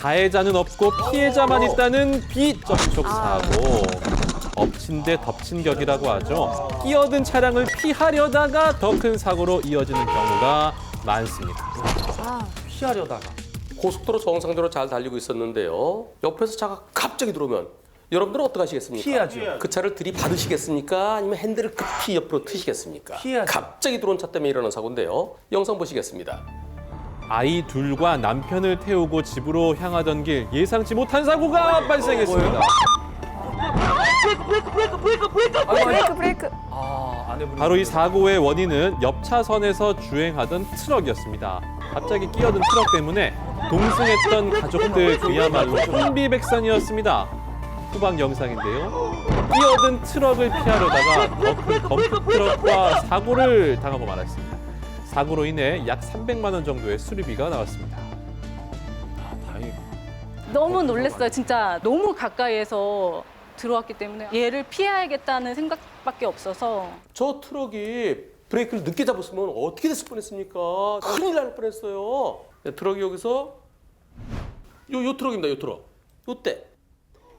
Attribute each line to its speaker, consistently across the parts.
Speaker 1: 가해자는 없고 피해자만 있다는 비접촉 사고. 엎친 데 덮친 격이라고 하죠. 끼어든 차량을 피하려다가 더 큰 사고로 이어지는 경우가 많습니다.
Speaker 2: 피하려다가.
Speaker 3: 고속도로 정상적으로 잘 달리고 있었는데요. 옆에서 차가 갑자기 들어오면 여러분들은 어떻게 하시겠습니까?
Speaker 2: 피하죠.
Speaker 3: 그 차를 들이받으시겠습니까? 아니면 핸들을 급히 옆으로 트시겠습니까?
Speaker 2: 피하죠.
Speaker 3: 갑자기 들어온 차 때문에 일어난 사고인데요. 영상 보시겠습니다.
Speaker 1: 아이 둘과 남편을 태우고 집으로 향하던 길 예상치 못한 사고가 발생했습니다.
Speaker 4: 브레이크.
Speaker 2: 아내분이
Speaker 1: 바로 이 사고의 원인은 옆 차선에서 주행하던 트럭이었습니다. 갑자기 끼어든 트럭 때문에 동승했던 가족들 그야말로 혼비백산이었습니다. 후방 영상인데요. 끼어든 트럭을 피하려다가 더 큰 덤프 트럭과 사고를 당하고 말았습니다. 사고로 인해 약 300만 원 정도의 수리비가 나왔습니다.
Speaker 2: 다행히
Speaker 5: 너무 놀랐어요. 진짜 너무 가까이에서 들어왔기 때문에 얘를 피해야겠다는 생각밖에 없어서
Speaker 3: 저 트럭이 브레이크를 늦게 잡았으면 어떻게 됐을 뻔했습니까? 큰일 날 뻔했어요. 트럭이 여기서 요 트럭입니다. 요 트럭. 요때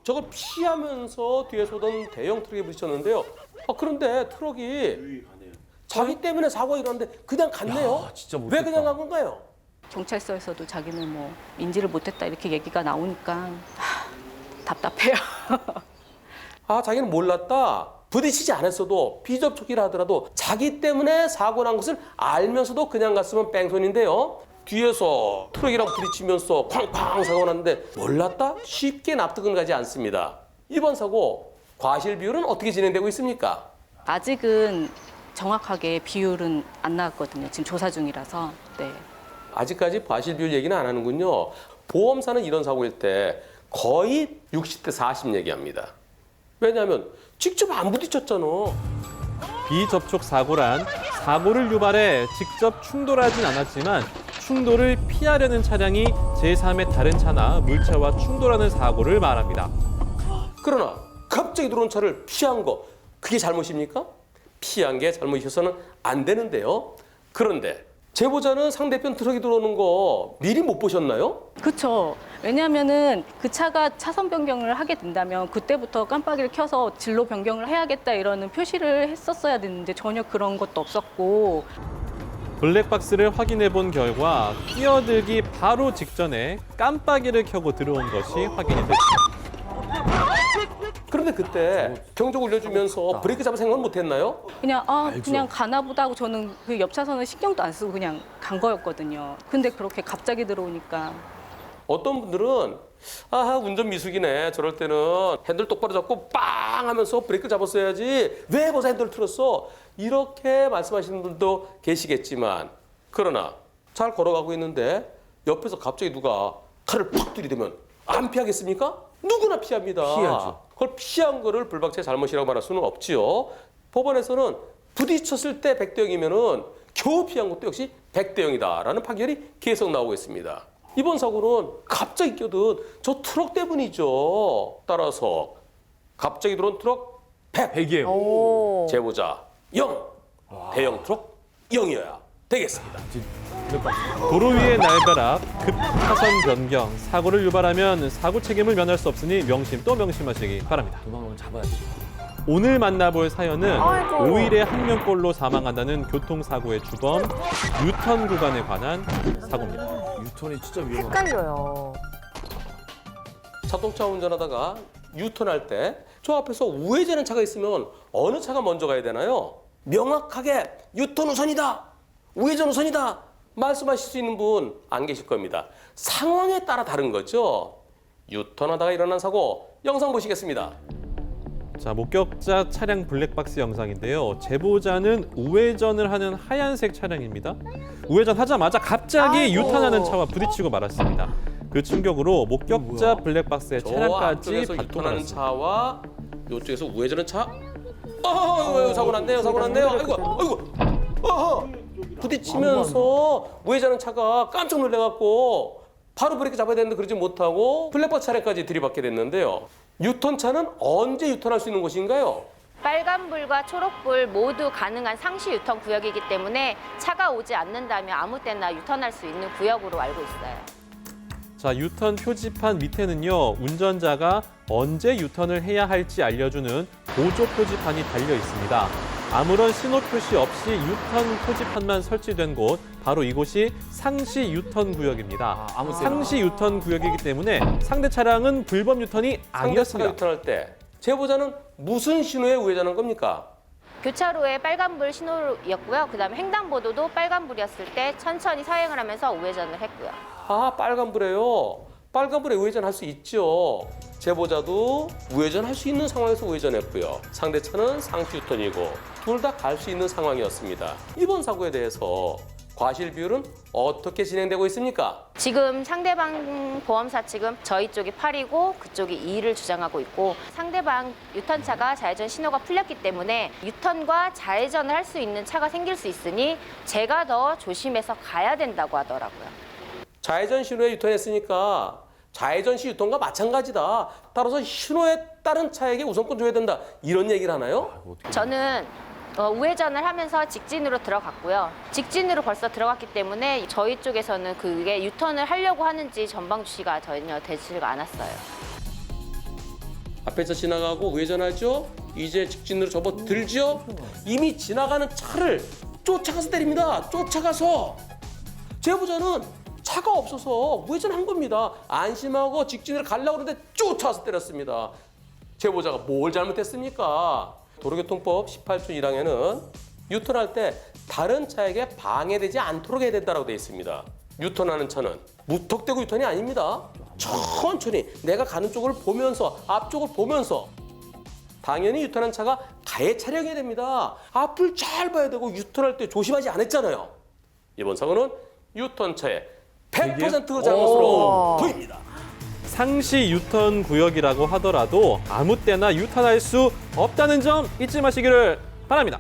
Speaker 3: 저걸 피하면서 뒤에서 오던 대형 트럭에 부딪혔는데요. 그런데 트럭이 자기 때문에 사고가 일어났는데 그냥 갔네요.
Speaker 2: 진짜
Speaker 3: 왜
Speaker 2: 못됐다.
Speaker 3: 그냥 간 건가요?
Speaker 5: 경찰서에서도 자기는 뭐 인지를 못했다 이렇게 얘기가 나오니까 답답해요.
Speaker 3: 자기는 몰랐다. 부딪히지 않았어도 비접촉이라 하더라도 자기 때문에 사고 난 것을 알면서도 그냥 갔으면 뺑소니인데요. 뒤에서 트럭이랑 부딪히면서 쾅쾅 사고 났는데 몰랐다? 쉽게 납득은 가지 않습니다. 이번 사고 과실 비율은 어떻게 진행되고 있습니까?
Speaker 5: 아직은 정확하게 비율은 안 나왔거든요. 지금 조사 중이라서. 네.
Speaker 3: 아직까지 과실 비율 얘기는 안 하는군요. 보험사는 이런 사고일 때 거의 60대 40 얘기합니다. 왜냐하면 직접 안 부딪혔잖아.
Speaker 1: 비접촉 사고란 사고를 유발해 직접 충돌하진 않았지만 충돌을 피하려는 차량이 제3의 다른 차나 물체와 충돌하는 사고를 말합니다.
Speaker 3: 그러나 갑자기 들어온 차를 피한 거 그게 잘못입니까? 피한 게 잘못이어서는 안 되는데요. 그런데 제보자는 상대편 트럭이 들어오는 거 미리 못 보셨나요?
Speaker 5: 그렇죠. 왜냐하면은 그 차가 차선 변경을 하게 된다면 그때부터 깜빡이를 켜서 진로 변경을 해야겠다 이러는 표시를 했었어야 되는데 전혀 그런 것도 없었고.
Speaker 1: 블랙박스를 확인해 본 결과 끼어들기 바로 직전에 깜빡이를 켜고 들어온 것이 확인이 됐습니다.
Speaker 3: 그런데 그때 경적 울려주면서 브레이크 잡을 생각은 못 했나요?
Speaker 5: 그냥 그냥 가나 보다 하고 저는 그 옆 차선은 신경도 안 쓰고 그냥 간 거였거든요. 근데 그렇게 갑자기 들어오니까
Speaker 3: 어떤 분들은 운전 미숙이네. 저럴 때는 핸들 똑바로 잡고 빵 하면서 브레이크 잡았어야지. 왜 벌써 핸들을 틀었어? 이렇게 말씀하시는 분들도 계시겠지만 그러나 잘 걸어가고 있는데 옆에서 갑자기 누가 칼을 팍 들이대면 안 피하겠습니까? 누구나 피합니다.
Speaker 2: 피하죠.
Speaker 3: 그걸 피한 거를 불박차의 잘못이라고 말할 수는 없지요. 법원에서는 부딪혔을 때 100대 0이면은 겨우 피한 것도 역시 100대 0이다라는 판결이 계속 나오고 있습니다. 이번 사고는 갑자기 껴든 저 트럭 때문이죠. 따라서 갑자기 들어온 트럭 100.
Speaker 2: 100이에요.
Speaker 4: 오.
Speaker 3: 제보자 0. 대형 트럭 0이어야 되겠습니다.
Speaker 1: 도로 위의 날벼락, 급 차선 변경, 사고를 유발하면 사고 책임을 면할 수 없으니 명심 또 명심하시기 바랍니다.
Speaker 2: 도망가면 잡아야지.
Speaker 1: 오늘 만나볼 사연은
Speaker 4: 아이고.
Speaker 1: 5일에 1명꼴로 사망한다는 교통사고의 주범 유턴 구간에 관한 사고입니다.
Speaker 2: 유턴이 진짜 위험하다.
Speaker 4: 헷갈려요.
Speaker 3: 자동차 운전하다가 유턴할 때 저 앞에서 우회전하는 차가 있으면 어느 차가 먼저 가야 되나요? 명확하게 유턴 우선이다, 우회전 우선이다 말씀하실 수 있는 분 안 계실 겁니다. 상황에 따라 다른 거죠. 유턴하다가 일어난 사고 영상 보시겠습니다.
Speaker 1: 자, 목격자 차량 블랙박스 영상인데요. 제보자는 우회전을 하는 하얀색 차량입니다. 우회전하자마자 갑자기
Speaker 4: 아이고.
Speaker 1: 유턴하는 차와 부딪히고 말았습니다. 그 충격으로 목격자 블랙박스의
Speaker 3: 저
Speaker 1: 차량까지
Speaker 3: 앞쪽에서
Speaker 1: 바퀴가
Speaker 3: 유턴하는
Speaker 1: 났습니다.
Speaker 3: 차와 이쪽에서 우회전하는 차. 사고 났네요. 사고 났네요. 아이고. 부딪히면서 우회전하는 차가 깜짝 놀래갖고 바로 브레이크 잡아야 되는데 그러지 못하고 블랙박스 차량까지 들이받게 됐는데요. 유턴 차는 언제 유턴할 수 있는 곳인가요?
Speaker 6: 빨간불과 초록불 모두 가능한 상시 유턴 구역이기 때문에 차가 오지 않는다면 아무 때나 유턴할 수 있는 구역으로 알고 있어요.
Speaker 1: 자, 유턴 표지판 밑에는요, 운전자가 언제 유턴을 해야 할지 알려주는 보조 표지판이 달려 있습니다. 아무런 신호 표시 없이 유턴 표지판만 설치된 곳, 바로 이곳이 상시 유턴 구역입니다.
Speaker 2: 아무 때나.
Speaker 1: 상시 유턴 구역이기 때문에 상대 차량은 불법 유턴이
Speaker 3: 상대차가
Speaker 1: 아니었습니다.
Speaker 3: 유턴할 때 제보자는 무슨 신호에 우회전한 겁니까?
Speaker 6: 교차로에 빨간불 신호였고요. 그다음에 횡단보도도 빨간불이었을 때 천천히 서행을 하면서 우회전을 했고요.
Speaker 3: 아, 빨간불에요. 빨간불에 우회전할 수 있죠. 제보자도 우회전할 수 있는 상황에서 우회전했고요. 상대차는 상시 유턴이고 둘 다 갈 수 있는 상황이었습니다. 이번 사고에 대해서 과실 비율은 어떻게 진행되고 있습니까?
Speaker 6: 지금 상대방 보험사 측은 저희 쪽이 8이고 그쪽이 2를 주장하고 있고 상대방 유턴차가 좌회전 신호가 풀렸기 때문에 유턴과 좌회전을 할 수 있는 차가 생길 수 있으니 제가 더 조심해서 가야 된다고 하더라고요.
Speaker 3: 좌회전 신호에 유턴했으니까 좌회전 시 유턴과 마찬가지다. 따라서 신호에 따른 차에게 우선권 줘야 된다. 이런 얘기를 하나요?
Speaker 6: 저는 우회전을 하면서 직진으로 들어갔고요. 직진으로 벌써 들어갔기 때문에 저희 쪽에서는 그게 유턴을 하려고 하는지 전방 주시가 전혀 되지가 않았어요.
Speaker 3: 앞에서 지나가고 우회전하죠. 이제 직진으로 접어들죠. 이미 지나가는 차를 쫓아가서 때립니다. 쫓아가서 제보자는 차가 없어서 우회전한 겁니다. 안심하고 직진을 가려고 하는데 쫓아와서 때렸습니다. 제보자가 뭘 잘못했습니까? 도로교통법 18조 1항에는 유턴할 때 다른 차에게 방해되지 않도록 해야 된다고 되어 있습니다. 유턴하는 차는 무턱대고 유턴이 아닙니다. 천천히 내가 가는 쪽을 보면서 앞쪽을 보면서 당연히 유턴한 차가 가해 차량해야 됩니다. 앞을 잘 봐야 되고 유턴할 때 조심하지 않았잖아요. 이번 사고는 유턴차의 100% 잘못으로 보입니다.
Speaker 1: 상시 유턴 구역이라고 하더라도 아무 때나 유턴할 수 없다는 점 잊지 마시기를 바랍니다.